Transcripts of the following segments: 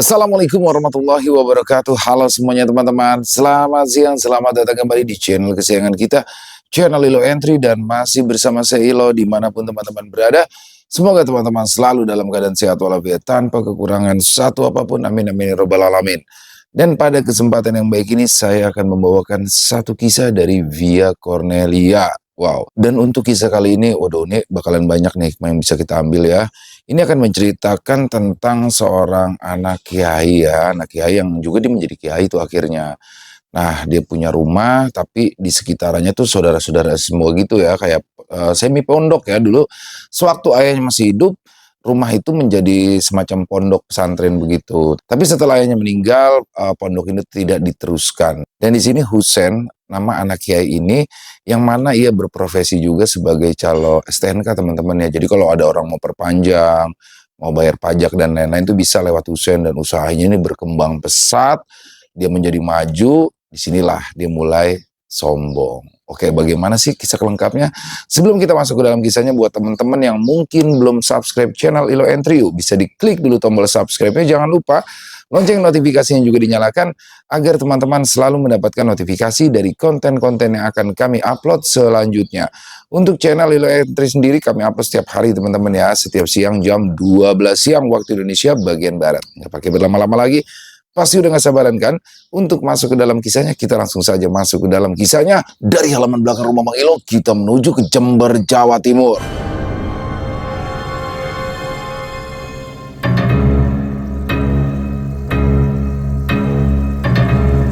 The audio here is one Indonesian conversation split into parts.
Assalamualaikum warahmatullahi wabarakatuh. Halo semuanya teman-teman. Selamat siang, selamat datang kembali di channel kesayangan kita, channel Ilo Entry, dan masih bersama saya Ilo dimanapun teman-teman berada. Semoga teman-teman selalu dalam keadaan sehat walafiat tanpa kekurangan satu apapun. Amin amin ya robbal alamin. Dan pada kesempatan yang baik ini saya akan membawakan satu kisah dari Via Cornelia. Wow. Dan untuk kisah kali ini, waduh, ini bakalan banyak nih yang bisa kita ambil ya. Ini akan menceritakan tentang seorang anak kiai ya, anak kiai yang juga dia menjadi kiai itu akhirnya. Nah, dia punya rumah, tapi di sekitarannya tuh saudara-saudara semua gitu ya, kayak semi pondok ya dulu. Sewaktu ayahnya masih hidup, rumah itu menjadi semacam pondok pesantren begitu. Tapi setelah ayahnya meninggal, pondok ini tidak diteruskan. Dan di sini Husen, nama anak kiai ini, yang mana ia berprofesi juga sebagai calo STNK teman-teman ya. Jadi kalau ada orang mau perpanjang, mau bayar pajak dan lain-lain itu bisa lewat Husen, dan usahanya ini berkembang pesat, dia menjadi maju, disinilah dia mulai sombong. Oke, bagaimana sih kisah lengkapnya? Sebelum kita masuk ke dalam kisahnya, buat teman-teman yang mungkin belum subscribe channel Ilo Entry, bisa diklik dulu tombol subscribe-nya, jangan lupa lonceng notifikasinya juga dinyalakan agar teman-teman selalu mendapatkan notifikasi dari konten-konten yang akan kami upload selanjutnya. Untuk channel Ilo Entry sendiri kami upload setiap hari teman-teman ya, setiap siang jam 12 siang waktu Indonesia bagian barat. Nggak pakai berlama-lama lagi, pasti udah gak sabaran kan untuk masuk ke dalam kisahnya. Kita langsung saja masuk ke dalam kisahnya. Dari halaman belakang rumah Bang Ilo, kita menuju ke Jember, Jawa Timur.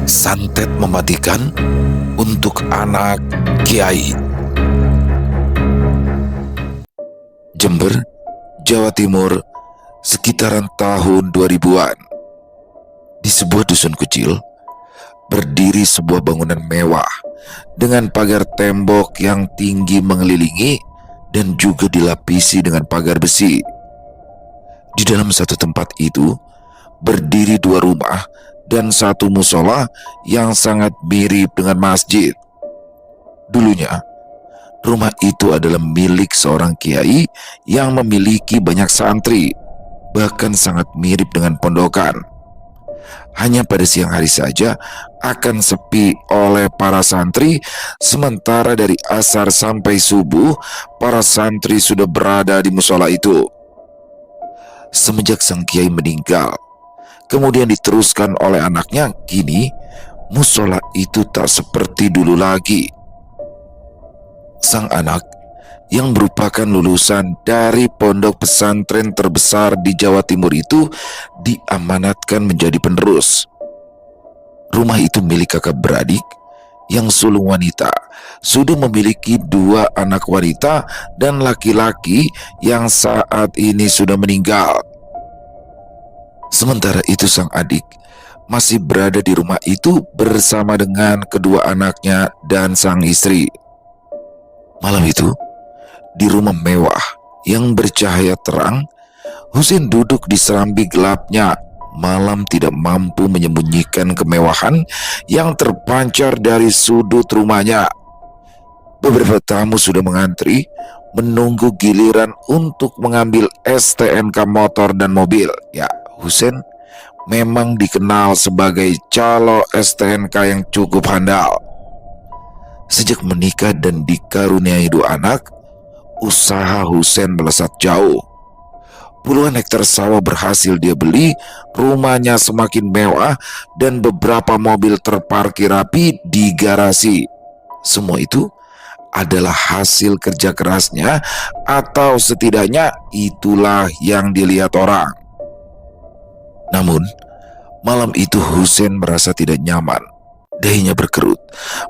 Santet mematikan untuk anak kiai. Jember, Jawa Timur, sekitaran tahun 2000-an. Di sebuah dusun kecil, berdiri sebuah bangunan mewah dengan pagar tembok yang tinggi mengelilingi dan juga dilapisi dengan pagar besi. Di dalam satu tempat itu, berdiri dua rumah dan satu musola yang sangat mirip dengan masjid. Dulunya, rumah itu adalah milik seorang kiai yang memiliki banyak santri, bahkan sangat mirip dengan pondokan. Hanya pada siang hari saja akan sepi oleh para santri, sementara dari asar sampai subuh para santri sudah berada di musola itu. Semenjak sang kiai meninggal, kemudian diteruskan oleh anaknya, kini musola itu tak seperti dulu lagi. Sang anak yang merupakan lulusan dari pondok pesantren terbesar di Jawa Timur itu diamanatkan menjadi penerus. Rumah itu milik kakak beradik yang sulung wanita, sudah memiliki dua anak wanita dan laki-laki yang saat ini sudah meninggal. Sementara itu sang adik masih berada di rumah itu bersama dengan kedua anaknya dan sang istri. Malam itu, di rumah mewah yang bercahaya terang, Husin duduk di serambi gelapnya. Malam tidak mampu menyembunyikan kemewahan yang terpancar dari sudut rumahnya. Beberapa tamu sudah mengantri, menunggu giliran untuk mengambil STNK motor dan mobil. Ya, Husin memang dikenal sebagai calo STNK yang cukup handal. Sejak menikah dan dikaruniai dua anak, usaha Husen melesat jauh. Puluhan hektar sawah berhasil dia beli, rumahnya semakin mewah, dan beberapa mobil terparkir rapi di garasi. Semua itu adalah hasil kerja kerasnya, atau setidaknya itulah yang dilihat orang. Namun, malam itu Husen merasa tidak nyaman. Dahinya berkerut,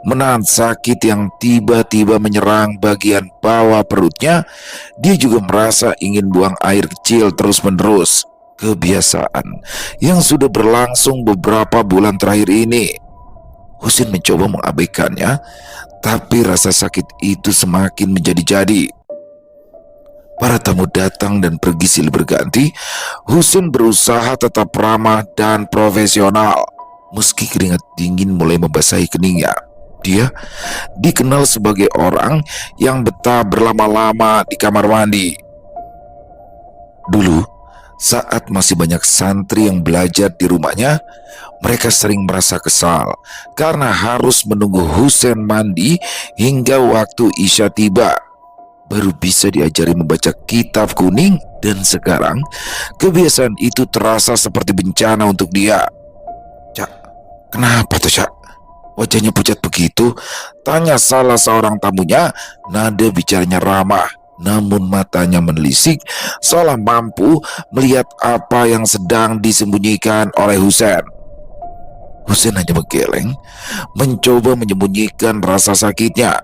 menahan sakit yang tiba-tiba menyerang bagian bawah perutnya. Dia juga merasa ingin buang air kecil terus-menerus. Kebiasaan yang sudah berlangsung beberapa bulan terakhir ini. Husin mencoba mengabaikannya, tapi rasa sakit itu semakin menjadi-jadi. Para tamu datang dan pergi silih berganti. Husin berusaha tetap ramah dan profesional. Meski keringat dingin mulai membasahi keningnya, dia dikenal sebagai orang yang betah berlama-lama di kamar mandi. Dulu, Saat masih banyak santri yang belajar di rumahnya, mereka sering merasa kesal karena harus menunggu Husain mandi hingga waktu Isya tiba, baru bisa diajari membaca kitab kuning. Dan sekarang kebiasaan itu terasa seperti bencana untuk dia. "Cak, kenapa tuh, Cak? Wajahnya pucat begitu?" tanya salah seorang tamunya. Nada bicaranya ramah, namun matanya menelisik, seolah mampu melihat apa yang sedang disembunyikan oleh Husain. Husain hanya menggeleng, mencoba menyembunyikan rasa sakitnya.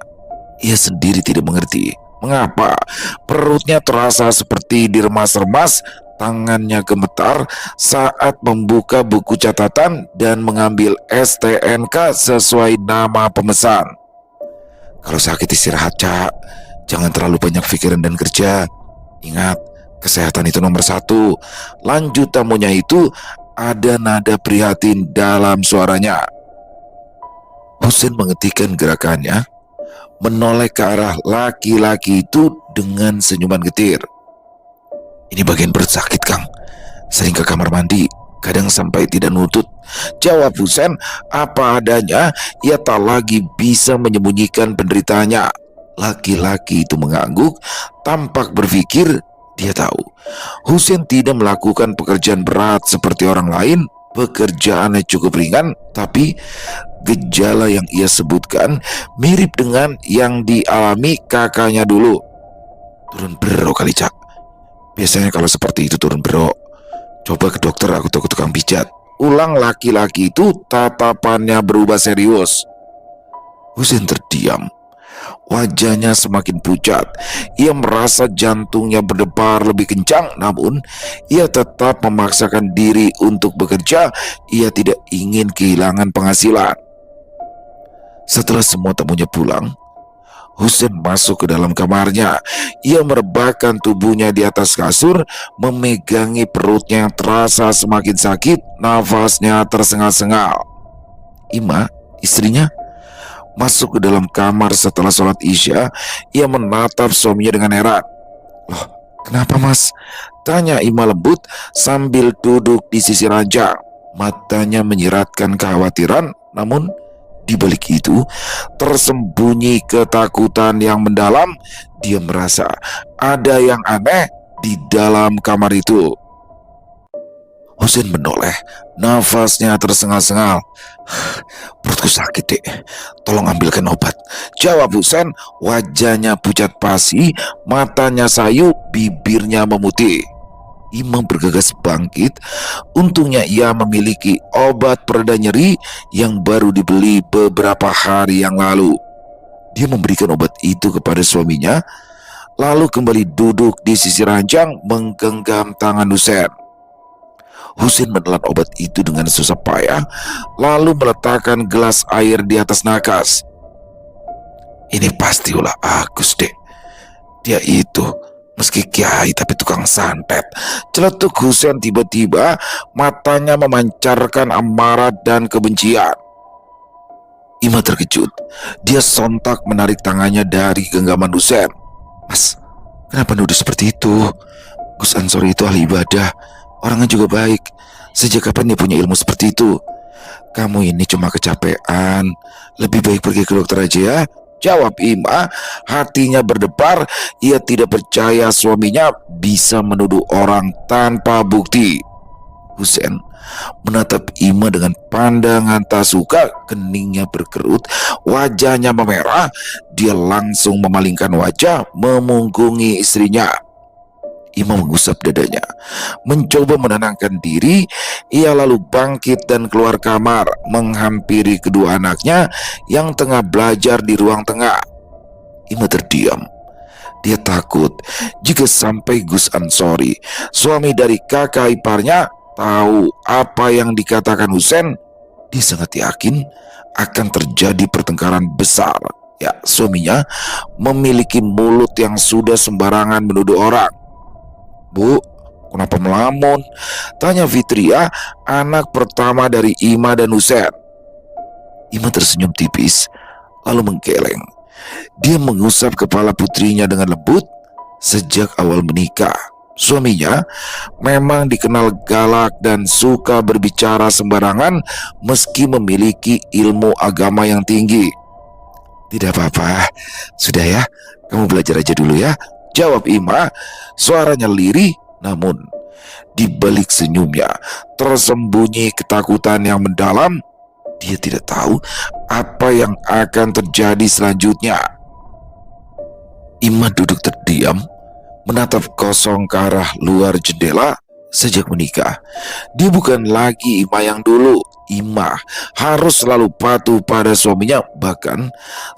Ia sendiri tidak mengerti mengapa perutnya terasa seperti diremas-remas. Tangannya gemetar saat membuka buku catatan dan mengambil STNK sesuai nama pemesan. "Kalau sakit istirahat, Cak. Jangan terlalu banyak pikiran dan kerja. Ingat, kesehatan itu nomor satu," lanjut tamunya itu. Ada nada prihatin dalam suaranya. Husain menghentikan gerakannya, menoleh ke arah laki-laki itu dengan senyuman getir. "Ini bagian perut sakit, Kang. Sering ke kamar mandi, kadang sampai tidak nutut," jawab Husain apa adanya. Ia tak lagi bisa menyembunyikan penderitaannya. Laki-laki itu mengangguk, tampak berpikir. Dia tahu Husain tidak melakukan pekerjaan berat seperti orang lain. Pekerjaannya cukup ringan, tapi gejala yang ia sebutkan mirip dengan yang dialami kakaknya dulu. "Turun bero kali, Cak. Biasanya kalau seperti itu turun bero. Coba ke dokter atau ke tukang pijat," ulang laki-laki itu. Tatapannya berubah serius. Husain terdiam. Wajahnya semakin pucat. Ia merasa jantungnya berdebar lebih kencang, namun ia tetap memaksakan diri untuk bekerja. Ia tidak ingin kehilangan penghasilan. Setelah semua tamunya pulang, Husain masuk ke dalam kamarnya. Ia merebahkan tubuhnya di atas kasur, memegangi perutnya yang terasa semakin sakit. Nafasnya tersengal-sengal. Ima, istrinya, masuk ke dalam kamar setelah sholat Isya. Ia menatap suaminya dengan heran. "Loh, kenapa, Mas?" tanya Ima lembut sambil duduk di sisi ranjang. Matanya menyiratkan kekhawatiran, namun di balik itu tersembunyi ketakutan yang mendalam. Dia merasa ada yang aneh di dalam kamar itu. Husain menoleh, nafasnya tersengal-sengal. "Perutku sakit, Dek. Tolong ambilkan obat," jawab Husain. Wajahnya pucat pasi, matanya sayu, bibirnya memutih. Imam bergegas bangkit. Untungnya ia memiliki obat pereda nyeri yang baru dibeli beberapa hari yang lalu. Dia memberikan obat itu kepada suaminya, lalu kembali duduk di sisi ranjang menggenggam tangan Husain. Husain menelan obat itu dengan susah payah, lalu meletakkan gelas air di atas nakas. "Ini pasti ulah Agus, Dek. Dia itu meski kiai tapi tukang santet," celetuk Husain tiba-tiba. Matanya memancarkan amarah dan kebencian. Ima terkejut. Dia sontak menarik tangannya dari genggaman Husain. "Mas, kenapa nuduh seperti itu? Gus Ansori itu ahli ibadah. Orangnya juga baik. Sejak kapan dia punya ilmu seperti itu? Kamu ini cuma kecapean. Lebih baik pergi ke dokter aja ya," jawab Ima. Hatinya berdebar. Ia tidak percaya suaminya bisa menuduh orang tanpa bukti. Husain menatap Ima dengan pandangan tak suka. Keningnya berkerut, wajahnya memerah. Dia langsung memalingkan wajah, memunggungi istrinya. Ima mengusap dadanya, mencoba menenangkan diri. Ia lalu bangkit dan keluar kamar, menghampiri kedua anaknya yang tengah belajar di ruang tengah. Ima terdiam. Dia takut jika sampai Gus Ansori, suami dari kakak iparnya, tahu apa yang dikatakan Husain. Dia sangat yakin akan terjadi pertengkaran besar. Ya, suaminya memiliki mulut yang sudah sembarangan menuduh orang. "Bu, kenapa melamun?" tanya Fitria, anak pertama dari Ima dan Husain. Ima tersenyum tipis, lalu menggeleng. Dia mengusap kepala putrinya dengan lembut. Sejak awal menikah, Suaminya memang dikenal galak dan suka berbicara sembarangan meski memiliki ilmu agama yang tinggi. "Tidak apa-apa, sudah ya, kamu belajar aja dulu ya," jawab Ima. Suaranya lirih, namun di balik senyumnya tersembunyi ketakutan yang mendalam. Dia tidak tahu apa yang akan terjadi selanjutnya. Ima duduk terdiam, menatap kosong ke arah luar jendela. Sejak menikah, dia bukan lagi Ima yang dulu. Ima harus selalu patuh pada suaminya. Bahkan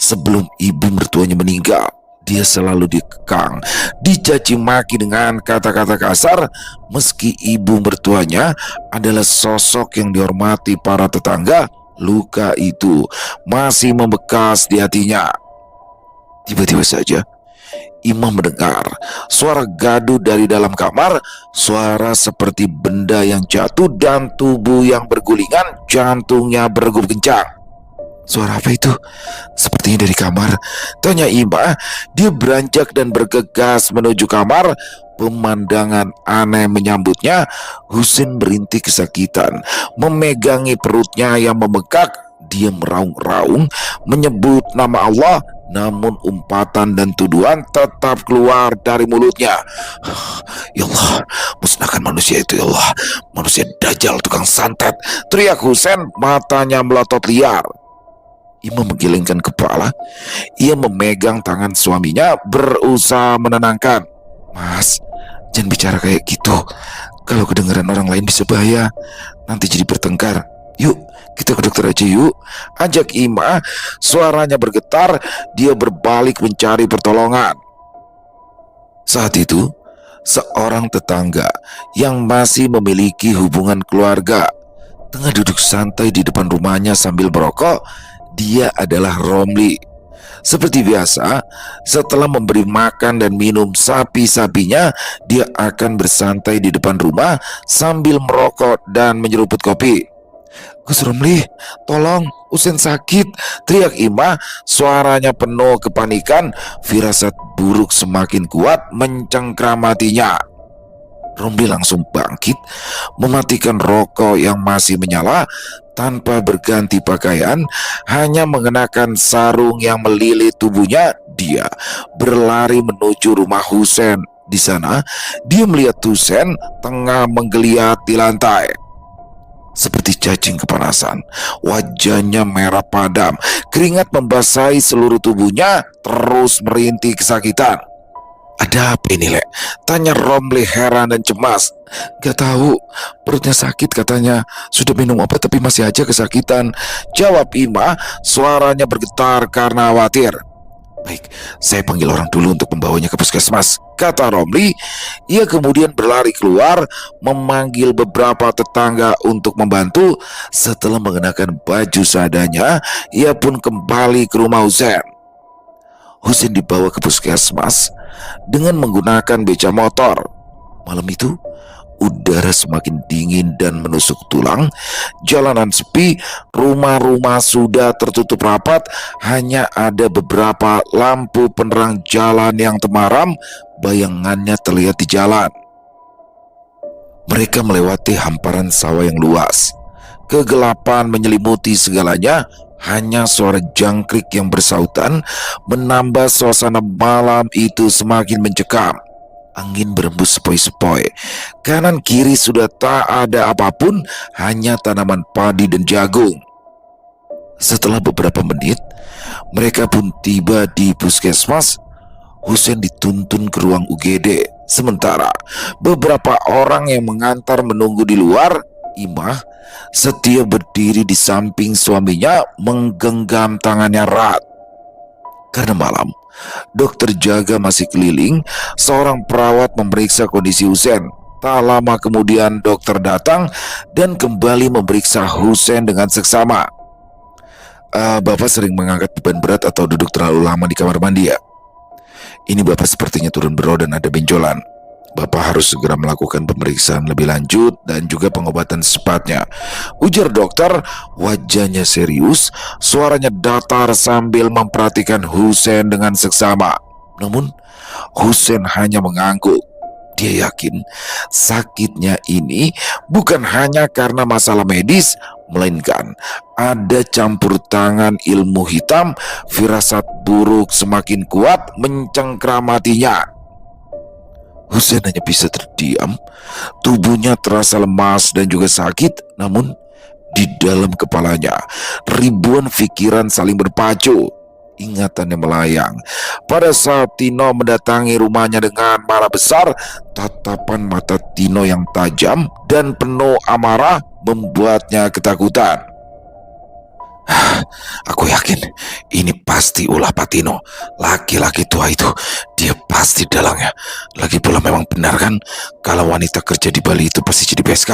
sebelum ibu mertuanya meninggal, dia selalu dikekang, dicaci maki dengan kata-kata kasar. Meski ibu mertuanya adalah sosok yang dihormati para tetangga, luka itu masih membekas di hatinya. Tiba-tiba saja Ima mendengar suara gaduh dari dalam kamar, suara seperti benda yang jatuh dan tubuh yang bergulingan, jantungnya berdegup kencang. "Suara apa itu? Sepertinya dari kamar," tanya Ima. Dia beranjak dan bergegas menuju kamar. Pemandangan aneh menyambutnya. Husin merintih kesakitan, memegangi perutnya yang membengkak. Dia meraung-raung, menyebut nama Allah, namun umpatan dan tuduhan tetap keluar dari mulutnya. "Ya Allah, musnahkan manusia itu ya Allah, manusia dajjal tukang santet," teriak Husin, matanya melotot liar. Ima menggelengkan kepala. Ia memegang tangan suaminya, berusaha menenangkan. "Mas, jangan bicara kayak gitu. Kalau kedengaran orang lain bisa bahaya. Nanti jadi bertengkar. Yuk, kita ke dokter aja yuk," ajak Ima. Suaranya bergetar. Dia berbalik mencari pertolongan. Saat itu, seorang tetangga yang masih memiliki hubungan keluarga tengah duduk santai di depan rumahnya sambil merokok. Dia adalah Romli. Seperti biasa, setelah memberi makan dan minum sapi-sapinya, dia akan bersantai di depan rumah sambil merokok dan menyeruput kopi. "Gus Romli, tolong, Husin sakit," teriak Ima. Suaranya penuh kepanikan. Firasat buruk semakin kuat mencengkramatinya. Romli langsung bangkit, mematikan rokok yang masih menyala. Tanpa berganti pakaian, hanya mengenakan sarung yang melilit tubuhnya, dia berlari menuju rumah Husin. Di sana, dia melihat Husin tengah menggeliat di lantai. Seperti cacing kepanasan, wajahnya merah padam, keringat membasahi seluruh tubuhnya, terus merintih kesakitan. "Ada apa ini, Lek?" tanya Romli heran dan cemas. "Gak tahu, perutnya sakit katanya. Sudah minum obat tapi masih aja kesakitan," jawab Ima. Suaranya bergetar karena khawatir. "Baik, saya panggil orang dulu untuk membawanya ke puskesmas," kata Romli. Ia kemudian berlari keluar, memanggil beberapa tetangga untuk membantu. Setelah mengenakan baju seadanya, ia pun kembali ke rumah Husin. Husin dibawa ke puskesmas dengan menggunakan beca motor. Malam itu, udara semakin dingin dan menusuk tulang. Jalanan sepi, rumah-rumah sudah tertutup rapat. Hanya ada beberapa lampu penerang jalan yang temaram, bayangannya terlihat di jalan. Mereka melewati hamparan sawah yang luas. Kegelapan menyelimuti segalanya. Hanya suara jangkrik yang bersautan menambah suasana malam itu semakin mencekam. Angin berembus sepoi-sepoi. Kanan kiri sudah tak ada apapun, hanya tanaman padi dan jagung. Setelah beberapa menit, mereka pun tiba di puskesmas. Husin dituntun ke ruang UGD. Sementara beberapa orang yang mengantar menunggu di luar. Ima setia berdiri di samping suaminya, menggenggam tangannya erat. Karena malam, dokter jaga masih keliling. Seorang perawat memeriksa kondisi Husin. Tak lama kemudian dokter datang dan kembali memeriksa Husin dengan seksama. Bapak sering mengangkat beban berat atau duduk terlalu lama di kamar mandi ya? Ini Bapak sepertinya turun bro dan ada benjolan. Bapak harus segera melakukan pemeriksaan lebih lanjut dan juga pengobatan secepatnya, ujar dokter. Wajahnya serius, suaranya datar sambil memperhatikan Husin dengan seksama. Namun Husin hanya mengangguk. Dia yakin sakitnya ini bukan hanya karena masalah medis, melainkan ada campur tangan ilmu hitam. Firasat buruk semakin kuat mencengkramatinya. Husein hanya bisa terdiam. Tubuhnya terasa lemas dan juga sakit, namun di dalam kepalanya ribuan pikiran saling berpacu. Ingatannya melayang. Pada saat Tino mendatangi rumahnya dengan marah besar, tatapan mata Tino yang tajam dan penuh amarah membuatnya ketakutan. Aku yakin ini pasti ulah Pak Tino. Laki-laki tua itu, dia pasti dalangnya. Lagi pula memang benar kan, kalau wanita kerja di Bali itu pasti jadi PSK.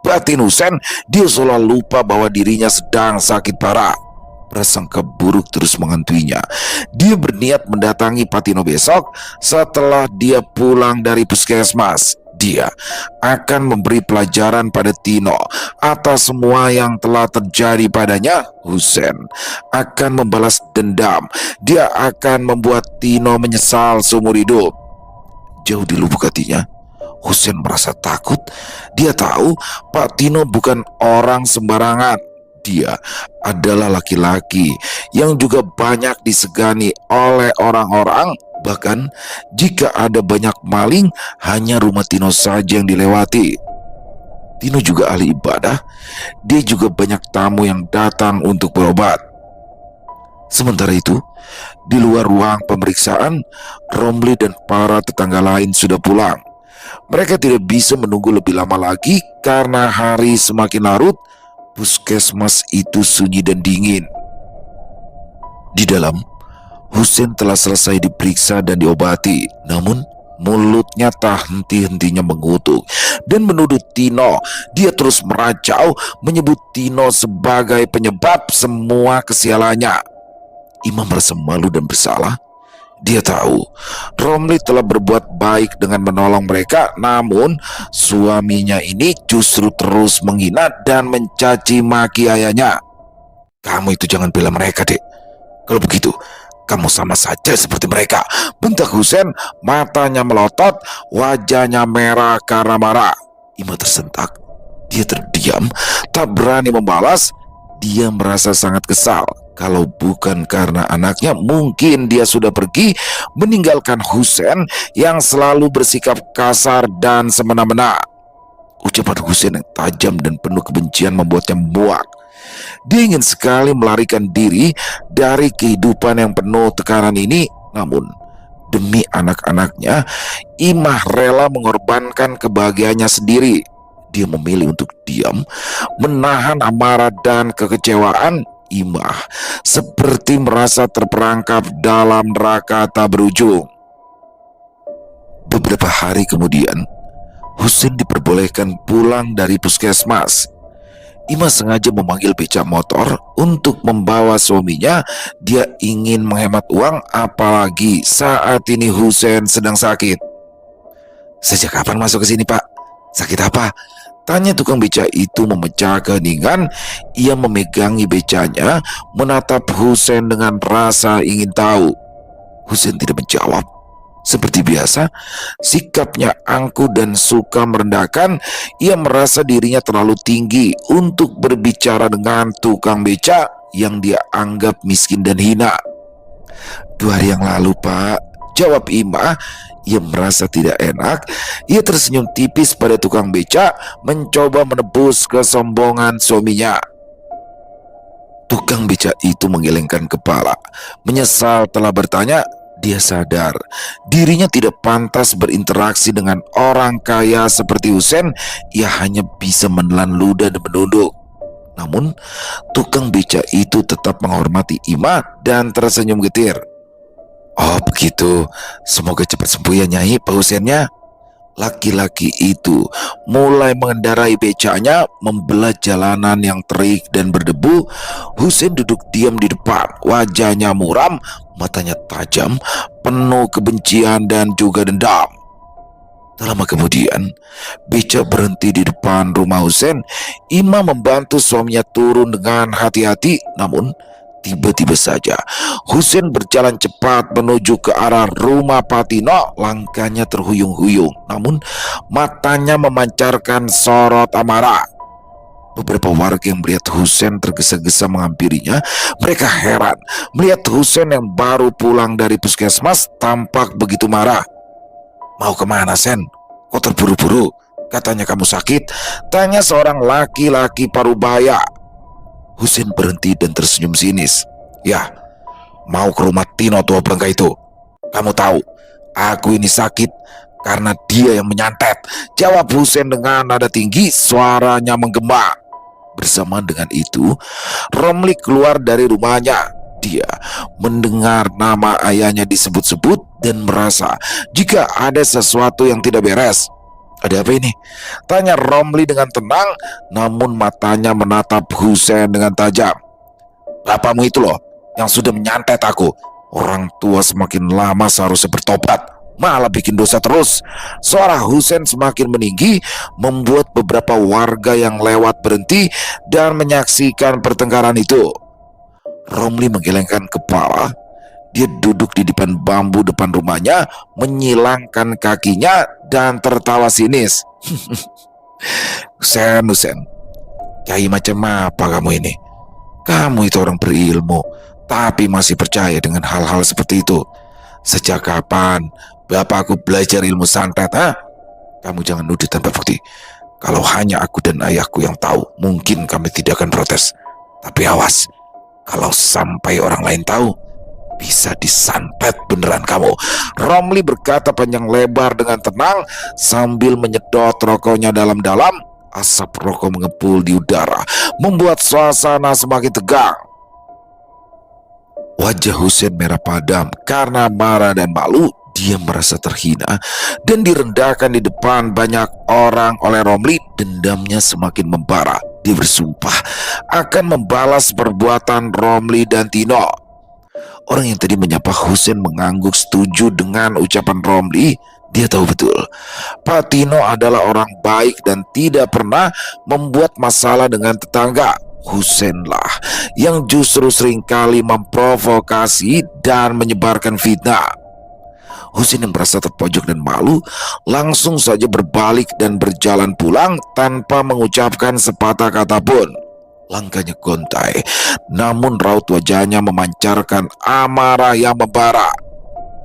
Batin Husein, dia seolah lupa bahwa dirinya sedang sakit parah. Prasangka buruk terus menghantuinya. Dia berniat mendatangi Pak Tino besok setelah dia pulang dari puskesmas. Dia akan memberi pelajaran pada Tino atas semua yang telah terjadi padanya. Husein akan membalas dendam. Dia akan membuat Tino menyesal seumur hidup. Jauh di lubuk hatinya, Husein merasa takut. Dia tahu Pak Tino bukan orang sembarangan. Dia adalah laki-laki yang juga banyak disegani oleh orang-orang. Bahkan jika ada banyak maling, hanya rumah Tino saja yang dilewati. Tino juga ahli ibadah. Dia juga banyak tamu yang datang untuk berobat. Sementara itu, di luar ruang pemeriksaan, Romli dan para tetangga lain sudah pulang. Mereka tidak bisa menunggu lebih lama lagi karena hari semakin larut. Puskesmas itu sunyi dan dingin. Di dalam, Husein telah selesai diperiksa dan diobati. Namun mulutnya tak henti-hentinya mengutuk dan menuduh Tino. Dia terus meracau, menyebut Tino sebagai penyebab semua kesialannya. Imam merasa malu dan bersalah. Dia tahu Romli telah berbuat baik dengan menolong mereka, namun suaminya ini justru terus menghina dan mencaci maki ayahnya. Kamu itu jangan bela mereka, Dek. Kalau begitu, kamu sama saja seperti mereka, bentak Husein. Matanya melotot, wajahnya merah karena marah. Imam tersentak. Dia terdiam, tak berani membalas. Dia merasa sangat kesal. Kalau bukan karena anaknya, mungkin dia sudah pergi meninggalkan Husein yang selalu bersikap kasar dan semena-mena. Ucapan Husein yang tajam dan penuh kebencian membuatnya muak. Dia ingin sekali melarikan diri dari kehidupan yang penuh tekanan ini. Namun demi anak-anaknya, Imah rela mengorbankan kebahagiaannya sendiri. Dia memilih untuk diam, menahan amarah dan kekecewaan. Imah seperti merasa terperangkap dalam neraka tak berujung. Beberapa hari kemudian, Husein diperbolehkan pulang dari puskesmas. Imah sengaja memanggil becak motor untuk membawa suaminya. Dia ingin menghemat uang, apalagi saat ini Husein sedang sakit. Sejak kapan masuk ke sini, Pak? Sakit apa? Tanya tukang beca itu memecah keheningan. Ia memegangi becanya, menatap Husein dengan rasa ingin tahu. Husein tidak menjawab. Seperti biasa, sikapnya angkuh dan suka merendahkan. Ia merasa dirinya terlalu tinggi untuk berbicara dengan tukang beca yang dia anggap miskin dan hina. 2 hari yang lalu, Pak, jawab Imah. Ia merasa tidak enak. Ia tersenyum tipis pada tukang beca, mencoba menebus kesombongan suaminya. Tukang beca itu menggelengkan kepala, menyesal telah bertanya. Dia sadar dirinya tidak pantas berinteraksi dengan orang kaya seperti Husein. Ia hanya bisa menelan ludah dan menunduk. Namun tukang beca itu tetap menghormati Imah dan tersenyum getir. Oh begitu, semoga cepat sembuh ya Nyai, Pak Huseinnya. Laki-laki itu mulai mengendarai becanya, membelah jalanan yang terik dan berdebu. Husein duduk diam di depan, wajahnya muram, matanya tajam, penuh kebencian dan juga dendam. Tak lama kemudian, beca berhenti di depan rumah Husein. Imam membantu suaminya turun dengan hati-hati, namun Tiba-tiba saja Husein berjalan cepat menuju ke arah rumah Patino. Langkahnya terhuyung-huyung, namun matanya memancarkan sorot amarah. Beberapa warga yang melihat Husein tergesa-gesa menghampirinya. Mereka heran melihat Husein yang baru pulang dari puskesmas tampak begitu marah. "Mau kemana, Sen? Kok terburu-buru? Katanya kamu sakit?" tanya seorang laki-laki parubaya. Husein berhenti dan tersenyum sinis. "Ya, mau ke rumah Tino tua bangka itu. Kamu tahu, aku ini sakit karena dia yang menyantet," jawab Husein dengan nada tinggi. Suaranya menggema. Bersamaan dengan itu, Romli keluar dari rumahnya. Dia mendengar nama ayahnya disebut-sebut dan merasa jika ada sesuatu yang tidak beres. "Ada apa ini?" tanya Romli dengan tenang, namun matanya menatap Husein dengan tajam. "Bapakmu itu loh, yang sudah menyantet aku. Orang tua semakin lama seharusnya bertobat, malah bikin dosa terus." Suara Husein semakin meninggi, membuat beberapa warga yang lewat berhenti dan menyaksikan pertengkaran itu. Romli menggelengkan kepala. Dia duduk di depan bambu depan rumahnya, menyilangkan kakinya dan tertawa sinis. Husein, kiai macam apa kamu ini? Kamu itu orang berilmu, tapi masih percaya dengan hal-hal seperti itu. Sejak kapan bapakku belajar ilmu santet, ha? Kamu jangan nuduh tanpa bukti. Kalau hanya aku dan ayahku yang tahu, mungkin kami tidak akan protes. Tapi awas, kalau sampai orang lain tahu, bisa disantet beneran kamu. Romli berkata panjang lebar dengan tenang sambil menyedot rokoknya dalam-dalam. Asap rokok mengepul di udara, membuat suasana semakin tegang. Wajah Husein merah padam karena marah dan malu. Dia merasa terhina dan direndahkan di depan banyak orang oleh Romli. Dendamnya semakin membara. Dia bersumpah akan membalas perbuatan Romli dan Tino. Orang yang tadi menyapa Husein mengangguk setuju dengan ucapan Romli. Dia tahu betul Pak Tino adalah orang baik dan tidak pernah membuat masalah dengan tetangga. Huseinlah yang justru seringkali memprovokasi dan menyebarkan fitnah. Husein yang merasa terpojok dan malu langsung saja berbalik dan berjalan pulang tanpa mengucapkan sepatah kata pun. Langkahnya gontai, namun raut wajahnya memancarkan amarah yang membara.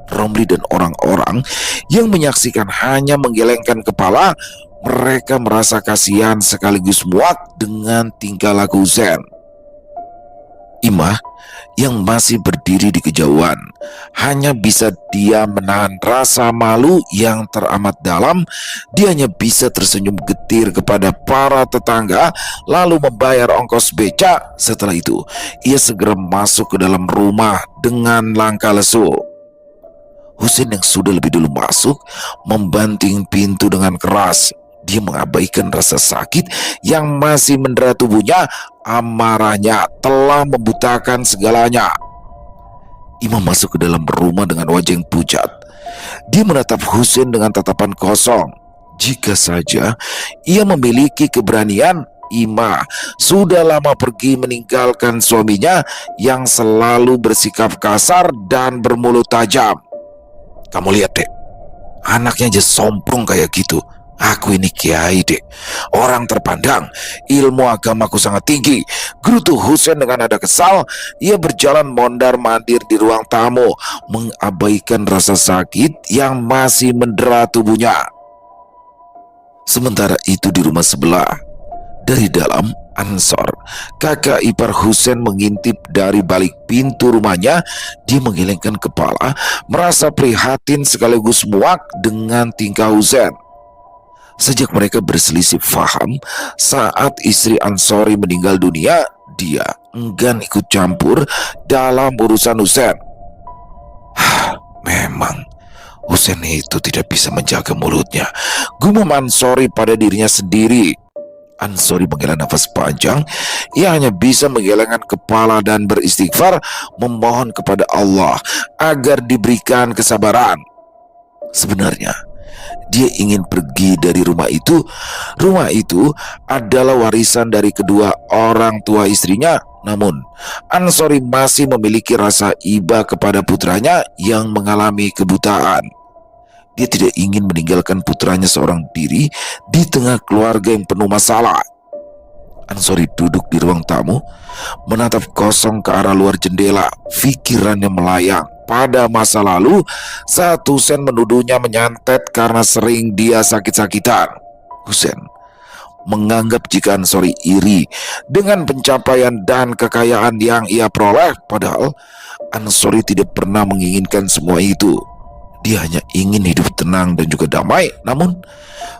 Romli dan orang-orang yang menyaksikan hanya menggelengkan kepala. Mereka merasa kasihan sekaligus muak dengan tingkah laku Husein. Imah yang masih berdiri di kejauhan hanya bisa dia menahan rasa malu yang teramat dalam. Dia hanya bisa tersenyum getir kepada para tetangga lalu membayar ongkos beca. Setelah itu ia segera masuk ke dalam rumah dengan langkah lesu. Husein yang sudah lebih dulu masuk membanting pintu dengan keras. Dia mengabaikan rasa sakit yang masih mendera tubuhnya. Amarahnya telah membutakan segalanya. Imam masuk ke dalam rumah dengan wajah yang pucat. Dia menatap Husein dengan tatapan kosong. Jika saja ia memiliki keberanian, Ima sudah lama pergi meninggalkan suaminya yang selalu bersikap kasar dan bermulut tajam. Kamu lihat dek, anaknya aja sombong kayak gitu. Aku ini kiai dek, orang terpandang, ilmu agamaku sangat tinggi, gerutu Husein dengan nada kesal. Ia berjalan mondar-mandir di ruang tamu, mengabaikan rasa sakit yang masih mendera tubuhnya. Sementara itu di rumah sebelah, dari dalam, Ansor, kakak ipar Husein, mengintip dari balik pintu rumahnya. Dia menggelengkan kepala, merasa prihatin sekaligus muak dengan tingkah Husein. Sejak mereka berselisih faham saat istri Ansori meninggal dunia, dia enggan ikut campur dalam urusan Husein. Memang Husein itu tidak bisa menjaga mulutnya, gumam Ansori pada dirinya sendiri. Ansori menghela nafas panjang. Ia hanya bisa menggelengkan kepala dan beristighfar, memohon kepada Allah agar diberikan kesabaran. Sebenarnya dia ingin pergi dari rumah itu. Rumah itu adalah warisan dari kedua orang tua istrinya, Namun, Ansori masih memiliki rasa iba kepada putranya yang mengalami kebutaan. Dia tidak ingin meninggalkan putranya seorang diri di tengah keluarga yang penuh masalah. Ansori duduk di ruang tamu, menatap kosong ke arah luar jendela. Pikirannya melayang pada masa lalu saat Husein menuduhnya menyantet karena sering dia sakit-sakitan. Husein menganggap jika Ansori iri dengan pencapaian dan kekayaan yang ia peroleh, padahal Ansori tidak pernah menginginkan semua itu. Dia hanya ingin hidup tenang dan juga damai. Namun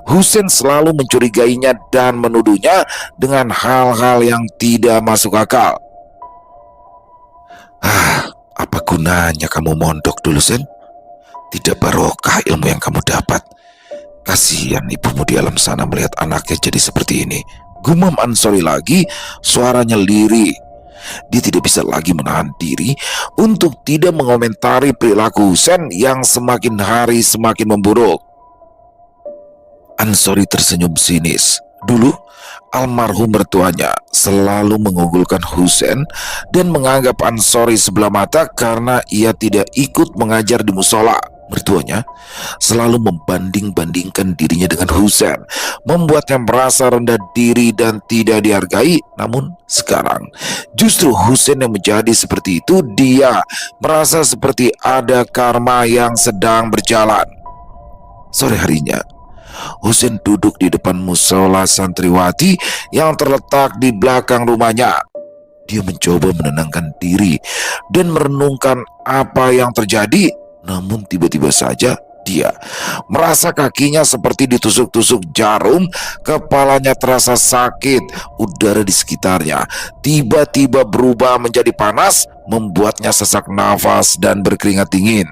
Husein selalu mencurigainya dan menuduhnya dengan hal-hal yang tidak masuk akal. Apa gunanya kamu mondok dulu, Sen? Tidak barokah ilmu yang kamu dapat. Kasihan ibumu di alam sana melihat anaknya jadi seperti ini. Gumam Ansori lagi, suaranya lirih. Dia tidak bisa lagi menahan diri untuk tidak mengomentari perilaku Husein yang semakin hari semakin memburuk. Ansori tersenyum sinis. Dulu, almarhum mertuanya selalu mengunggulkan Husein dan menganggap Ansori sebelah mata karena ia tidak ikut mengajar di musola. Mertuanya selalu membanding-bandingkan dirinya dengan Husein, membuatnya merasa rendah diri dan tidak dihargai. Namun sekarang justru Husein yang menjadi seperti itu. Dia merasa seperti ada karma yang sedang berjalan. Sore harinya, Husein duduk di depan musola santriwati yang terletak di belakang rumahnya. Dia mencoba menenangkan diri dan merenungkan apa yang terjadi. Namun tiba-tiba saja dia merasa kakinya seperti ditusuk-tusuk jarum, kepalanya terasa sakit, udara di sekitarnya tiba-tiba berubah menjadi panas, membuatnya sesak nafas dan berkeringat dingin.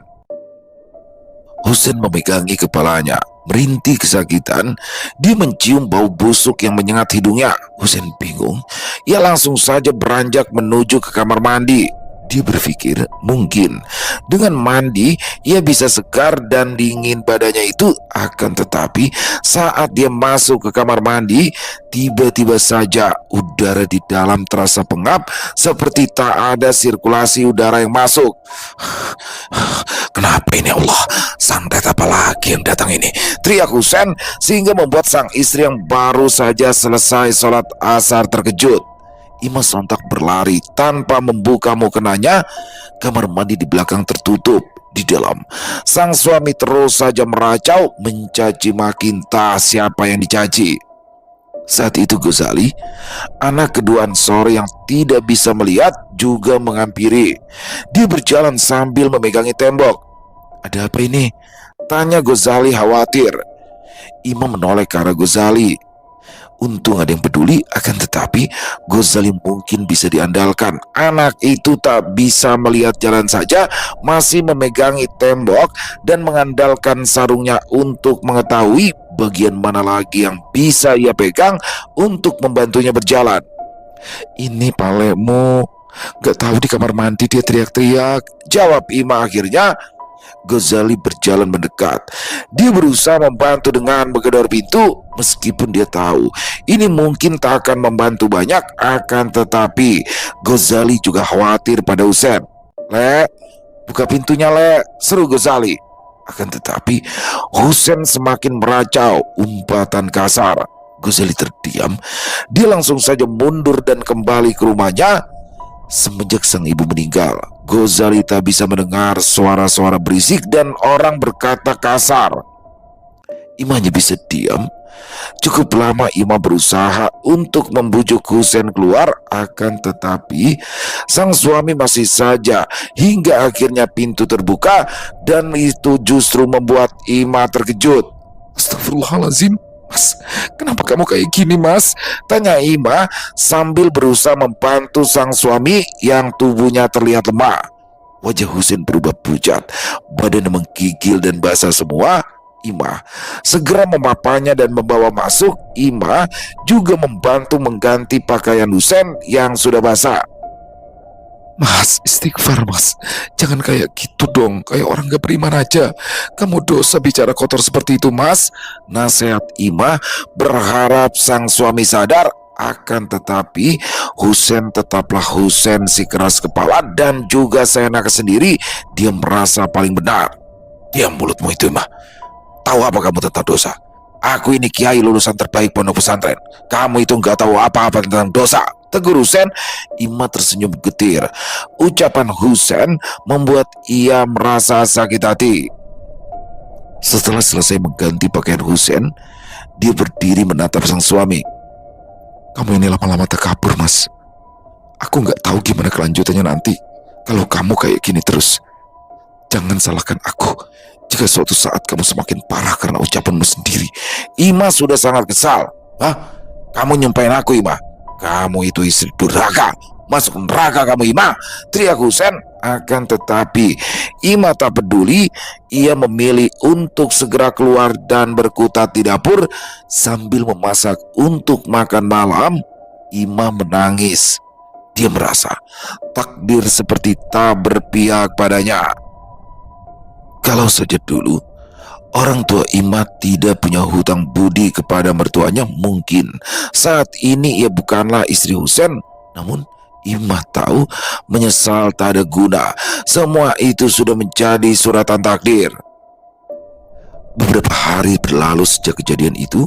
Husein memegangi kepalanya, merintih kesakitan. Dia mencium bau busuk yang menyengat hidungnya. Husein bingung. Ia langsung saja beranjak menuju ke kamar mandi. Dia berpikir mungkin dengan mandi ia bisa segar dan dingin badannya itu. Akan tetapi saat dia masuk ke kamar mandi, tiba-tiba saja udara di dalam terasa pengap, seperti tak ada sirkulasi udara yang masuk. Kenapa ini, Allah? Santet apa lagi yang datang ini? Teriak Husein sehingga membuat sang istri yang baru saja selesai sholat asar terkejut. Ima sontak berlari tanpa membuka mukenanya. Kamar mandi di belakang tertutup. Di dalam, sang suami terus saja meracau, mencaci maki entah siapa yang dicaci. Saat itu Ghazali, anak kedua Ansori yang tidak bisa melihat, juga menghampiri. Dia berjalan sambil memegangi tembok. Ada apa ini? Tanya Ghazali khawatir. Ima menoleh ke arah Ghazali. Untung ada yang peduli, akan tetapi Ghazali mungkin bisa diandalkan. Anak itu tak bisa melihat jalan saja, masih memegangi tembok dan mengandalkan sarungnya untuk mengetahui bagian mana lagi yang bisa ia pegang untuk membantunya berjalan. Ini palemu. Gak tahu di kamar mandi dia teriak-teriak, jawab Ima akhirnya. Ghazali berjalan mendekat. Dia berusaha membantu dengan menggedor pintu, meskipun dia tahu ini mungkin tak akan membantu banyak. Akan tetapi Ghazali juga khawatir pada Husein. "Le, buka pintunya, Le," seru Ghazali. Akan tetapi Husein semakin meracau, umpatan kasar. Ghazali terdiam. Dia langsung saja mundur dan kembali ke rumahnya. Semenjak sang ibu meninggal, Ghazali tak bisa mendengar suara-suara berisik dan orang berkata kasar. Ima hanya bisa diam. Cukup lama Ima berusaha untuk membujuk Husein keluar, akan tetapi sang suami masih saja, hingga akhirnya pintu terbuka dan itu justru membuat Ima terkejut. "Astagfirullahaladzim, Mas, kenapa kamu kayak gini, Mas?" tanya Ima sambil berusaha membantu sang suami yang tubuhnya terlihat lemah. Wajah Husein berubah pucat, badannya menggigil dan basah semua. Ima segera memapanya dan membawa masuk. Ima juga membantu mengganti pakaian Husein yang sudah basah. "Mas, istighfar, Mas. Jangan kayak gitu dong, kayak orang gak beriman aja. Kamu dosa bicara kotor seperti itu, Mas," nasihat Ima, berharap sang suami sadar. Akan tetapi Husein tetaplah Husein si keras kepala dan juga seenaknya sendiri. Dia merasa paling benar. Diam mulutmu itu, Imah. Tahu apa kamu tentang dosa? Aku ini kiai lulusan terbaik pondok pesantren. Kamu itu nggak tahu apa-apa tentang dosa, tegur Husein. Imah tersenyum getir. Ucapan Husein membuat ia merasa sakit hati. Setelah selesai mengganti pakaian Husein, dia berdiri menatap sang suami. Kamu ini lama-lama takabur, Mas. Aku nggak tahu gimana kelanjutannya nanti kalau kamu kayak gini terus. Jangan salahkan aku jika suatu saat kamu semakin parah karena ucapanmu sendiri. Imah sudah sangat kesal. Hah? Kamu nyumpahin aku, Imah? Kamu itu istri durhaka. Masuk neraka kamu, Imah, teriak Husein. Akan tetapi Imah tak peduli. Ia memilih untuk segera keluar dan berkutat di dapur sambil memasak untuk makan malam. Imah menangis. Dia merasa takdir seperti tak berpihak padanya. Kalau saja dulu orang tua Imah tidak punya hutang budi kepada mertuanya, mungkin saat ini ia bukanlah istri Husein. Namun Imah tahu menyesal tak ada guna. Semua itu sudah menjadi suratan takdir. Beberapa hari berlalu sejak kejadian itu.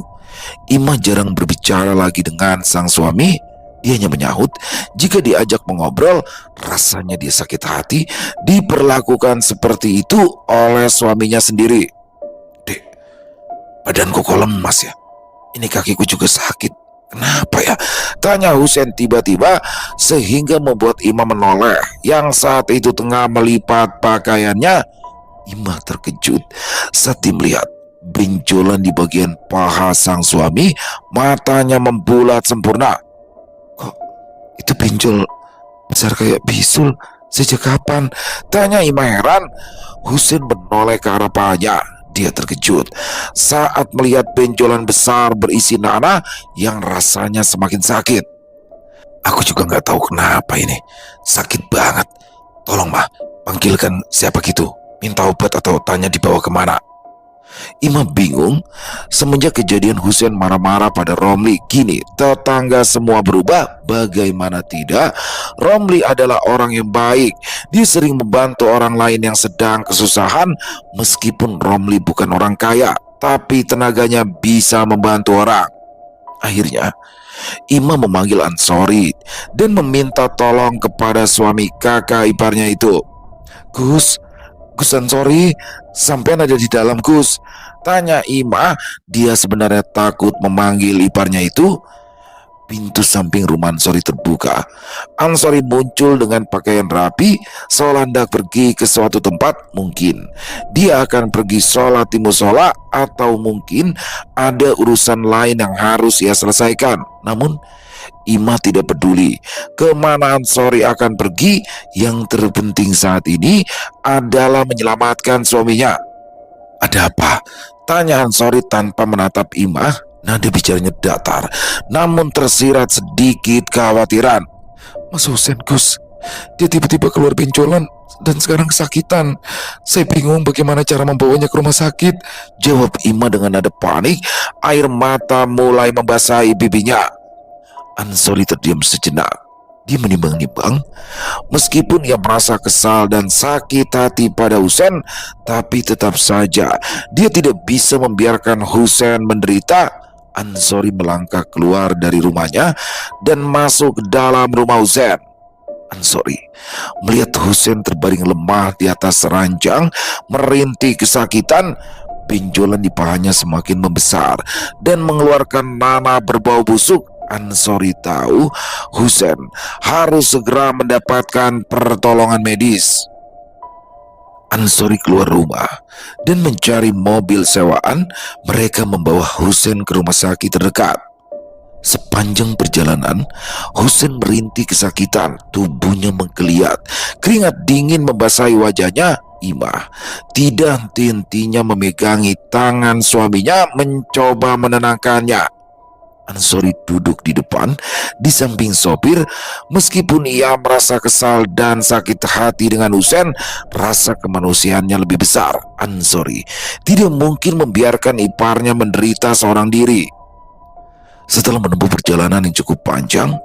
Imah jarang berbicara lagi dengan sang suami. Dia hanya menyahut jika diajak mengobrol, rasanya dia sakit hati diperlakukan seperti itu oleh suaminya sendiri. Dek, badanku kok lemas ya? Ini kakiku juga sakit. Kenapa ya? Tanya Husein tiba-tiba sehingga membuat Imah menoleh yang saat itu tengah melipat pakaiannya. Imah terkejut saat melihat benjolan di bagian paha sang suami. Matanya membulat sempurna. Kok itu benjol besar kayak bisul? Sejak kapan? Tanya Imah heran. Husein menoleh ke arah pahanya. Dia terkejut saat melihat benjolan besar berisi nanah yang rasanya semakin sakit. Aku juga nggak tahu kenapa ini. Sakit banget. Tolong, Mah, panggilkan siapa gitu. Minta obat atau tanya dibawa kemana. Imah bingung. Semenjak kejadian Husein marah-marah pada Romli, kini tetangga semua berubah. Bagaimana tidak, Romli adalah orang yang baik. Dia sering membantu orang lain yang sedang kesusahan. Meskipun Romli bukan orang kaya, tapi tenaganya bisa membantu orang. Akhirnya Imah memanggil Ansori dan meminta tolong kepada suami kakak iparnya itu. Gus Ansori, sampean ada di dalam, Gus? Tanya Imah. Dia sebenarnya takut memanggil iparnya itu. Pintu samping rumah Ansori terbuka. Ansori muncul dengan pakaian rapi, seolah hendak pergi ke suatu tempat. Mungkin dia akan pergi sholat di musola, atau mungkin ada urusan lain yang harus ia selesaikan. Namun Imah tidak peduli kemana Ansori akan pergi. Yang terpenting saat ini adalah menyelamatkan suaminya. Ada apa? Tanya Ansori tanpa menatap Imah. Nada bicaranya datar, namun tersirat sedikit kekhawatiran. Mas Husein, Gus, dia tiba-tiba keluar benjolan dan sekarang kesakitan. Saya bingung bagaimana cara membawanya ke rumah sakit, jawab Imah dengan nada panik. Air mata mulai membasahi pipinya. Ansori terdiam sejenak. Dia menimbang-nimbang. Meskipun ia merasa kesal dan sakit hati pada Husein, tapi tetap saja dia tidak bisa membiarkan Husein menderita. Ansori melangkah keluar dari rumahnya dan masuk ke dalam rumah Husein. Ansori melihat Husein terbaring lemah di atas ranjang, merintih kesakitan. Benjolan di pahanya semakin membesar dan mengeluarkan nanah berbau busuk. Ansori tahu Husein harus segera mendapatkan pertolongan medis. Ansori keluar rumah dan mencari mobil sewaan. Mereka membawa Husein ke rumah sakit terdekat. Sepanjang perjalanan, Husein merintih kesakitan. Tubuhnya menggeliat, keringat dingin membasahi wajahnya. Imah tidak henti-hentinya memegangi tangan suaminya, mencoba menenangkannya. Ansori duduk di depan, di samping sopir. Meskipun ia merasa kesal dan sakit hati dengan Husein, rasa kemanusiaannya lebih besar. Ansori tidak mungkin membiarkan iparnya menderita seorang diri. Setelah menempuh perjalanan yang cukup panjang,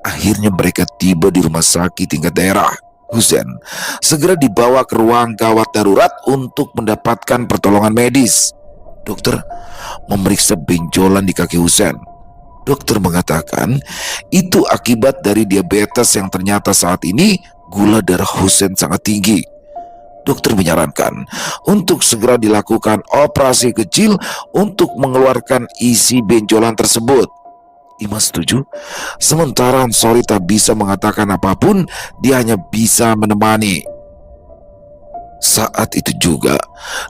akhirnya mereka tiba di rumah sakit tingkat daerah. Husein segera dibawa ke ruang gawat darurat untuk mendapatkan pertolongan medis. Dokter memeriksa benjolan di kaki Husein. Dokter mengatakan itu akibat dari diabetes yang ternyata saat ini gula darah Husein sangat tinggi. Dokter menyarankan untuk segera dilakukan operasi kecil untuk mengeluarkan isi benjolan tersebut. Ima setuju, sementara Ansori tak bisa mengatakan apapun, dia hanya bisa menemani. Saat itu juga,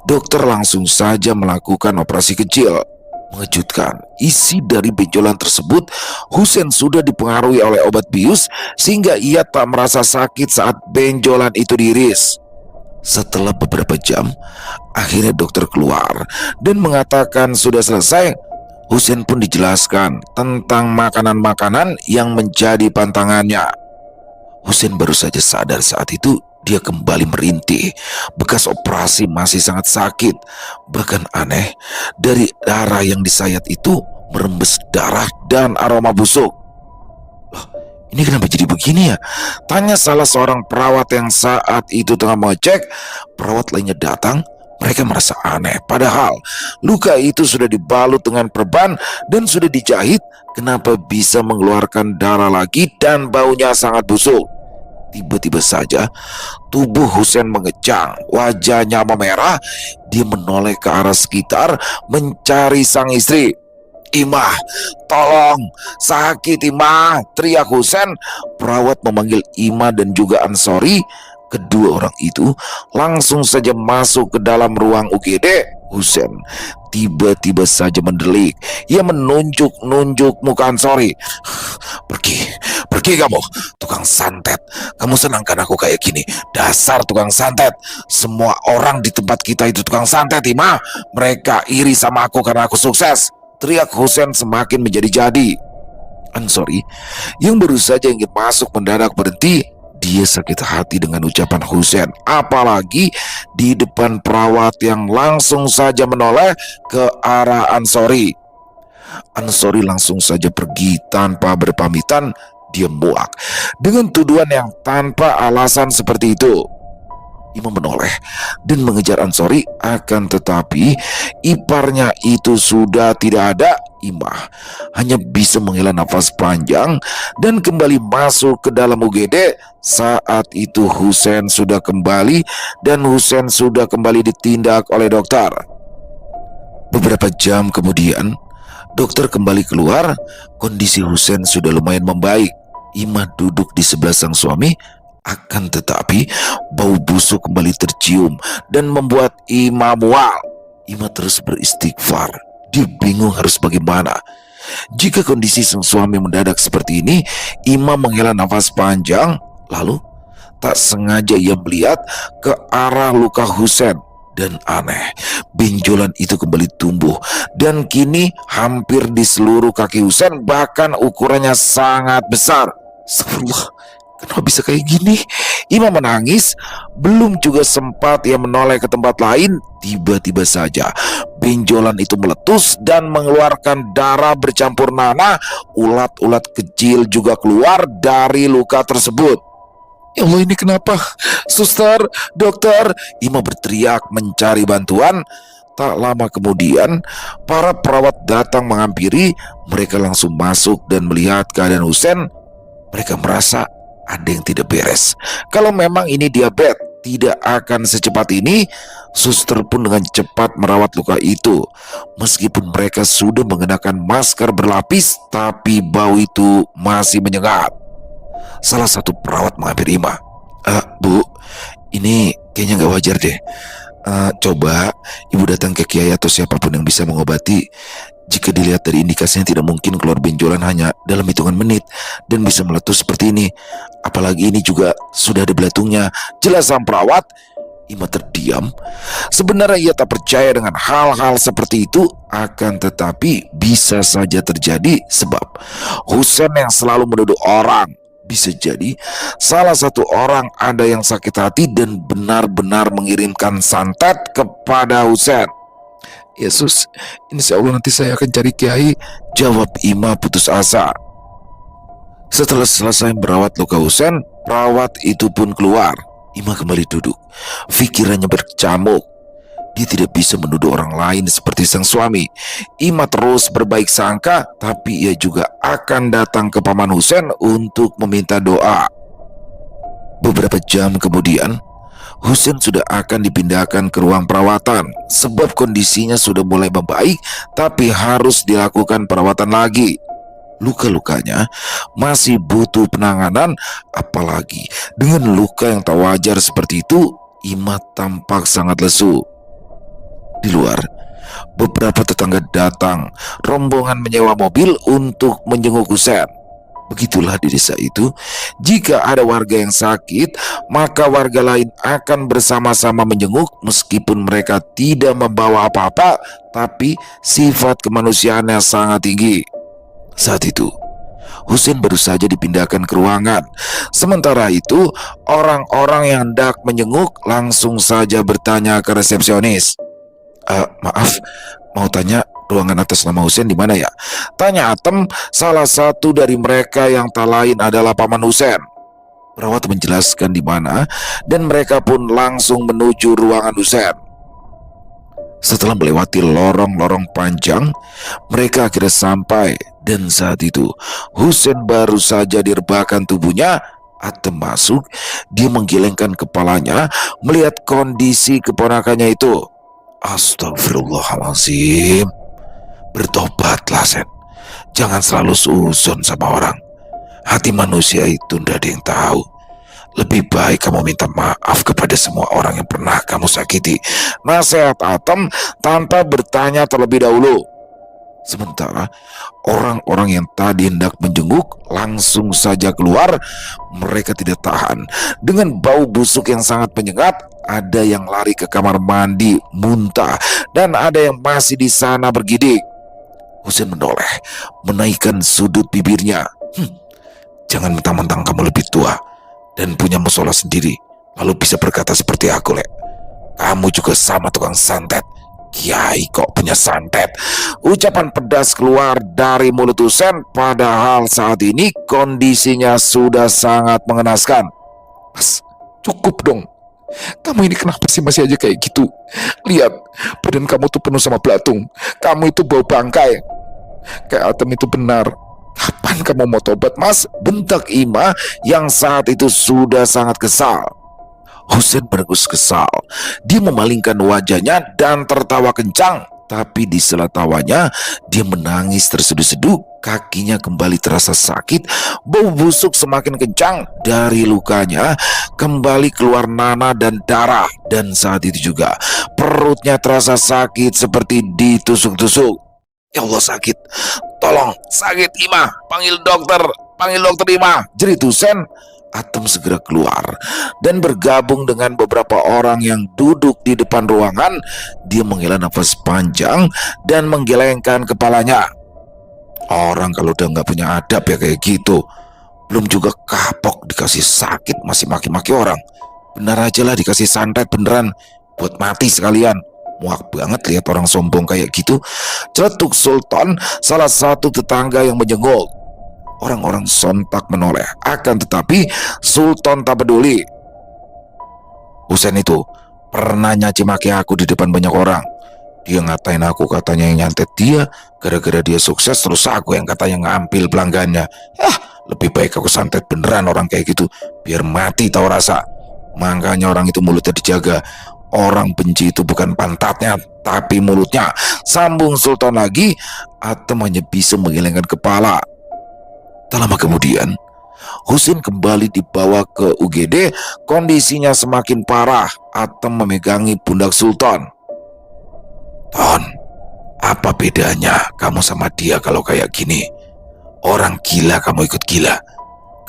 dokter langsung saja melakukan operasi kecil. Mengejutkan, isi dari benjolan tersebut, Husein sudah dipengaruhi oleh obat bius sehingga ia tak merasa sakit saat benjolan itu diiris. Setelah beberapa jam, akhirnya dokter keluar dan mengatakan sudah selesai. Husein pun dijelaskan tentang makanan-makanan yang menjadi pantangannya. Husein baru saja sadar saat itu dia kembali merintih. Bekas operasi masih sangat sakit. Bahkan aneh, dari darah yang disayat itu merembes darah dan aroma busuk. Loh, ini kenapa jadi begini ya? Tanya salah seorang perawat yang saat itu tengah mengecek. Perawat lainnya datang. Mereka merasa aneh, padahal luka itu sudah dibalut dengan perban dan sudah dijahit. Kenapa bisa mengeluarkan darah lagi dan baunya sangat busuk? Tiba-tiba saja tubuh Husein mengejang, wajahnya memerah. Dia menoleh ke arah sekitar mencari sang istri. "Imah, tolong, sakit Imah!" teriak Husein. Perawat memanggil Imah dan juga Ansori. Kedua orang itu langsung saja masuk ke dalam ruang UGD. Husein tiba-tiba saja mendelik. Ia menunjuk-nunjuk muka Ansori. Pergi kamu, tukang santet. Kamu senangkan aku kayak gini? Dasar tukang santet. Semua orang di tempat kita itu tukang santet, Imah. Mereka iri sama aku karena aku sukses, teriak Husein semakin menjadi-jadi. Ansori yang baru saja ingin masuk mendadak berhenti. Dia sakit hati dengan ucapan Husein, apalagi di depan perawat yang langsung saja menoleh ke arah Ansori. Ansori langsung saja pergi tanpa berpamitan. Dia muak dengan tuduhan yang tanpa alasan seperti itu. Imam menoleh dan mengejar Ansori, akan tetapi iparnya itu sudah tidak ada. Imah hanya bisa menghela nafas panjang dan kembali masuk ke dalam UGD. Saat itu Husein sudah kembali dan Husein sudah kembali ditindak oleh dokter. Beberapa jam kemudian, dokter kembali keluar. Kondisi Husein sudah lumayan membaik. Imah duduk di sebelah sang suami. Akan tetapi bau busuk kembali tercium dan membuat Imah mual. Imah terus beristighfar. Dia bingung harus bagaimana. Jika kondisi sang suami mendadak seperti ini, Imah menghela nafas panjang. Lalu tak sengaja ia melihat ke arah luka Husein. Dan aneh, benjolan itu kembali tumbuh dan kini hampir di seluruh kaki Husein, bahkan ukurannya sangat besar. Astagfirullah, kenapa bisa kayak gini? Imam menangis. Belum juga sempat ia menoleh ke tempat lain, tiba-tiba saja benjolan itu meletus dan mengeluarkan darah bercampur nanah. Ulat-ulat kecil juga keluar dari luka tersebut. "Ya Allah, ini kenapa? Suster, dokter!" Imam berteriak mencari bantuan. Tak lama kemudian, para perawat datang menghampiri. Mereka langsung masuk dan melihat keadaan Husein. Mereka merasa ada yang tidak beres. Kalau memang ini diabetes, tidak akan secepat ini. Suster pun dengan cepat merawat luka itu. Meskipun mereka sudah mengenakan masker berlapis, tapi bau itu masih menyengat. Salah satu perawat menghampiri Imah. "Bu, ini kayaknya gak wajar deh. Coba ibu datang ke kiai atau siapapun yang bisa mengobati. Jika dilihat dari indikasinya tidak mungkin keluar benjolan hanya dalam hitungan menit dan bisa meletus seperti ini. Apalagi ini juga sudah ada belatungnya," jelas sang perawat. Imah terdiam. Sebenarnya ia tak percaya dengan hal-hal seperti itu, akan tetapi bisa saja terjadi sebab Husein yang selalu menuduh orang. Bisa jadi salah satu orang ada yang sakit hati dan benar-benar mengirimkan santet kepada Husein. Yesus, insya Allah nanti saya akan cari kiai, jawab Ima putus asa. Setelah selesai merawat luka Husein, perawat itu pun keluar. Ima kembali duduk. Pikirannya berkecamuk. Dia tidak bisa menuduh orang lain seperti sang suami. Ima terus berbaik sangka, tapi ia juga akan datang ke Paman Husein untuk meminta doa. Beberapa jam kemudian, Husein sudah akan dipindahkan ke ruang perawatan sebab kondisinya sudah mulai membaik, tapi harus dilakukan perawatan lagi. Luka-lukanya masih butuh penanganan, apalagi dengan luka yang tak wajar seperti itu. Ima tampak sangat lesu. Di luar, beberapa tetangga datang, rombongan menyewa mobil untuk menjenguk Husein. Begitulah di desa itu, jika ada warga yang sakit, maka warga lain akan bersama-sama menjenguk meskipun mereka tidak membawa apa-apa, tapi sifat kemanusiaannya sangat tinggi. Saat itu, Husein baru saja dipindahkan ke ruangan. Sementara itu, orang-orang yang hendak menjenguk langsung saja bertanya ke resepsionis. Maaf, mau tanya ruangan atas nama Husein di mana ya? Tanya Atem, salah satu dari mereka yang tak lain adalah Paman Husein. Perawat menjelaskan di mana dan mereka pun langsung menuju ruangan Husein. Setelah melewati lorong-lorong panjang, mereka akhirnya sampai dan saat itu Husein baru saja direbahkan tubuhnya. Atem masuk, dia menggelengkan kepalanya melihat kondisi keponakannya itu. Astagfirullahaladzim. Bertobatlah, Sen. Jangan selalu suuzon sama orang. Hati manusia itu tidak ada yang tahu. Lebih baik kamu minta maaf kepada semua orang yang pernah kamu sakiti. Nasihat Atem tanpa bertanya terlebih dahulu. Sementara orang-orang yang tadi hendak menjenguk langsung saja keluar. Mereka tidak tahan dengan bau busuk yang sangat menyengat. Ada yang lari ke kamar mandi muntah, dan ada yang masih di sana bergidik. Husein menoleh, menaikkan sudut bibirnya. Jangan mentang-mentang kamu lebih tua dan punya musola sendiri, lalu bisa berkata seperti aku, Lek. Kamu juga sama tukang santet. Kiai kok punya santet. Ucapan pedas keluar dari mulut Husein, padahal saat ini kondisinya sudah sangat mengenaskan. Mas, cukup dong. Kamu ini kenapa sih masih aja kayak gitu? Lihat, badan kamu tuh penuh sama belatung. Kamu itu bau bangkai. Kayak Atem itu benar. Kapan kamu mau tobat, Mas? Bentak Ima yang saat itu sudah sangat kesal. Husein bergus kesal. Dia memalingkan wajahnya dan tertawa kencang. Tapi di sela tawanya, dia menangis terseduh-seduh. Kakinya kembali terasa sakit. Bau busuk semakin kencang. Dari lukanya kembali keluar nanah dan darah. Dan saat itu juga perutnya terasa sakit seperti ditusuk-tusuk. Ya Allah, sakit. Tolong, sakit Ima. Panggil dokter Ima, jerit Husein. Atem segera keluar dan bergabung dengan beberapa orang yang duduk di depan ruangan. Dia menghela nafas panjang dan menggelengkan kepalanya. Orang kalau udah nggak punya adab ya kayak gitu. Belum juga kapok dikasih sakit masih maki-maki orang. Benar aja lah dikasih santet beneran, buat mati sekalian. Muak banget lihat orang sombong kayak gitu, celetuk Sultan, salah satu tetangga yang menjenguk. Orang-orang sontak menoleh, akan tetapi Sultan tak peduli. Husein itu pernah nyaci maki aku di depan banyak orang. Dia ngatain aku, katanya yang nyantet dia, gara-gara dia sukses terus aku yang katanya ngambil pelanggannya. Lebih baik aku santet beneran orang kayak gitu, biar mati tahu rasa. Makanya orang itu mulutnya dijaga. Orang benci itu bukan pantatnya, tapi mulutnya, sambung Sultan lagi. Atem hanya bisa menggelengkan kepala. Tak lama kemudian, Husein kembali dibawa ke UGD. Kondisinya semakin parah. Atem memegangi pundak Sultan. Ton, apa bedanya kamu sama dia kalau kayak gini? Orang gila kamu ikut gila.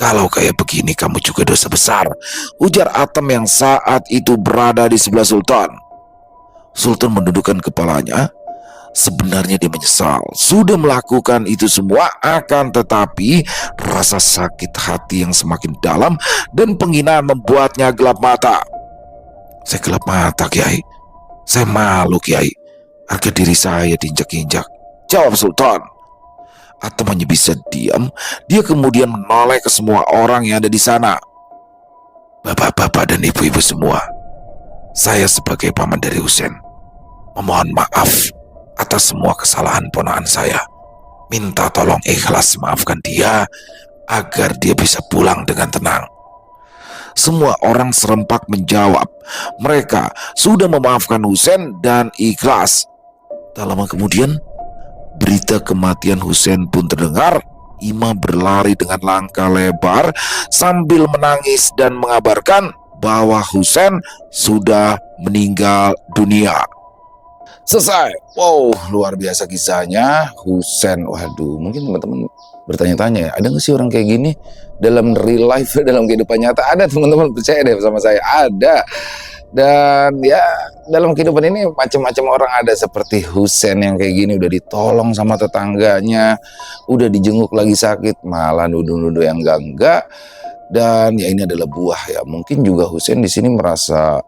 Kalau kayak begini kamu juga dosa besar, ujar Atem yang saat itu berada di sebelah Sultan. Sultan mendudukkan kepalanya. Sebenarnya dia menyesal sudah melakukan itu semua, akan tetapi rasa sakit hati yang semakin dalam dan penghinaan membuatnya gelap mata. Saya gelap mata, Kiai. Saya malu, Kiai. harga diri saya diinjak-injak. Jawab Sultan. Atem hanya bisa diam. Dia kemudian menoleh ke semua orang yang ada di sana. Bapak-bapak dan ibu-ibu semua, saya sebagai paman dari Husein memohon maaf atas semua kesalahan ponakan saya. Minta tolong ikhlas maafkan dia agar dia bisa pulang dengan tenang. Semua orang serempak menjawab. Mereka sudah memaafkan Husein dan ikhlas. Tak lama kemudian, berita kematian Husein pun terdengar. Imam berlari dengan langkah lebar sambil menangis dan mengabarkan bahwa Husein sudah meninggal dunia. Selesai. Wow, luar biasa kisahnya Husein. Waduh, mungkin teman-teman bertanya-tanya ya, ada nggak sih orang kayak gini dalam real life, dalam kehidupan nyata? Ada teman-teman, percaya deh sama saya, ada. Dan ya dalam kehidupan ini macam-macam orang ada, seperti Husein yang kayak gini, udah ditolong sama tetangganya, udah dijenguk lagi sakit, malah nuduh-nuduh yang enggak. Dan ya ini adalah buah ya. Mungkin juga Husein di sini merasa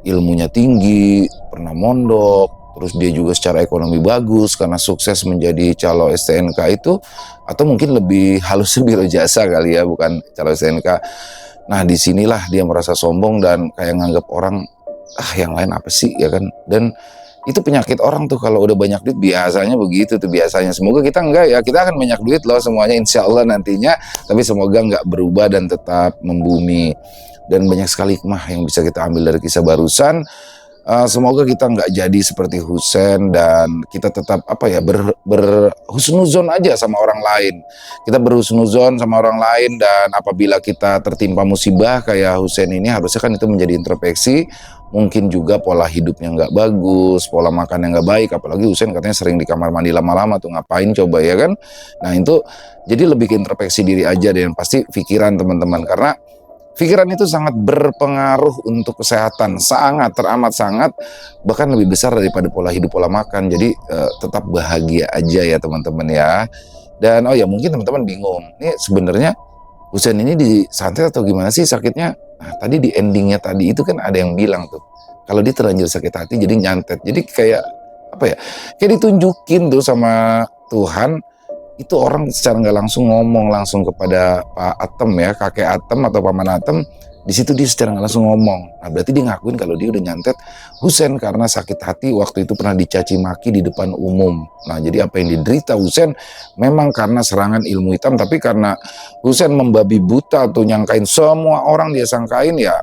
ilmunya tinggi, pernah mondok, terus dia juga secara ekonomi bagus karena sukses menjadi calo STNK itu, atau mungkin lebih halusnya biro jasa kali ya, bukan calo STNK. Nah disinilah dia merasa sombong dan kayak nganggap orang, yang lain apa sih ya kan. Dan itu penyakit orang tuh, kalau udah banyak duit biasanya begitu tuh biasanya. Semoga kita enggak ya, kita akan banyak duit loh semuanya insya Allah nantinya, tapi semoga enggak berubah dan tetap membumi. Dan banyak sekali hikmah yang bisa kita ambil dari kisah barusan. Semoga kita nggak jadi seperti Husein dan kita tetap berhusnuzon aja sama orang lain. Kita berhusnuzon sama orang lain, dan apabila kita tertimpa musibah kayak Husein ini, harusnya kan itu menjadi introspeksi. Mungkin juga pola hidupnya nggak bagus, pola makannya nggak baik, apalagi Husein katanya sering di kamar mandi lama-lama tuh, ngapain coba ya kan. Nah itu jadi lebih ke introspeksi diri aja deh, yang pasti pikiran teman-teman, karena pikiran itu sangat berpengaruh untuk kesehatan, sangat teramat sangat, bahkan lebih besar daripada pola hidup, pola makan. Jadi tetap bahagia aja ya teman-teman ya. Dan oh ya, mungkin teman-teman bingung, ini sebenarnya Husein ini disantet atau gimana sih sakitnya? Nah tadi di endingnya tadi itu kan ada yang bilang tuh, kalau dia terlanjur sakit hati jadi nyantet. Jadi kayak kayak ditunjukin tuh sama Tuhan. Itu orang secara nggak langsung ngomong langsung kepada Pak Atem ya, kakek Atem atau paman Atem. Di situ dia secara nggak langsung ngomong. Nah berarti dia ngakuin kalau dia udah nyantet Husein karena sakit hati waktu itu pernah dicaci maki di depan umum. Nah jadi apa yang diderita Husein memang karena serangan ilmu hitam, tapi karena Husein membabi buta tuh, nyangkain semua orang dia sangkain, ya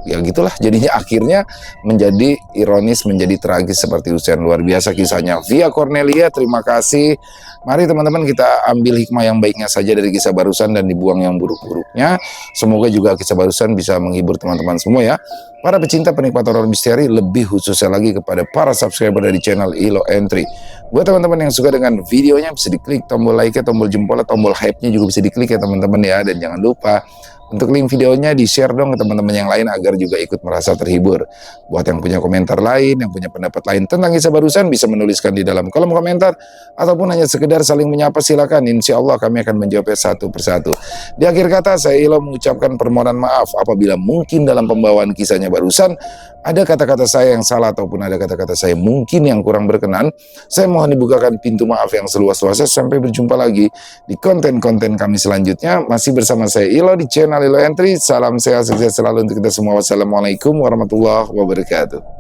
gitulah jadinya, akhirnya menjadi ironis, menjadi tragis seperti Husein. Luar biasa kisahnya Via Cornelia. Terima kasih. Mari teman-teman kita ambil hikmah yang baiknya saja dari kisah barusan dan dibuang yang buruk-buruknya. Semoga juga kisah barusan bisa menghibur teman-teman semua ya, para pecinta penikmat horor misteri, lebih khususnya lagi kepada para subscriber dari channel Ilo Entry. Buat teman-teman yang suka dengan videonya, bisa diklik tombol like-nya, tombol jempolnya, tombol hype-nya juga bisa diklik ya teman-teman ya. Dan jangan lupa untuk link videonya di-share dong ke teman-teman yang lain agar juga ikut merasa terhibur. Buat yang punya komentar lain, yang punya pendapat lain tentang kisah barusan, bisa menuliskan di dalam kolom komentar, ataupun hanya sekedar saling menyapa, silakan. Insya Allah kami akan menjawabnya satu persatu. Di akhir kata, saya Ilo mengucapkan permohonan maaf apabila mungkin dalam pembawaan kisahnya barusan ada kata-kata saya yang salah ataupun ada kata-kata saya mungkin yang kurang berkenan. Saya mohon dibukakan pintu maaf yang seluas-luasnya. Sampai berjumpa lagi di konten-konten kami selanjutnya. Masih bersama saya Ilo di channel Ilo Entry. Salam sehat, sukses selalu untuk kita semua. Wassalamualaikum warahmatullahi wabarakatuh.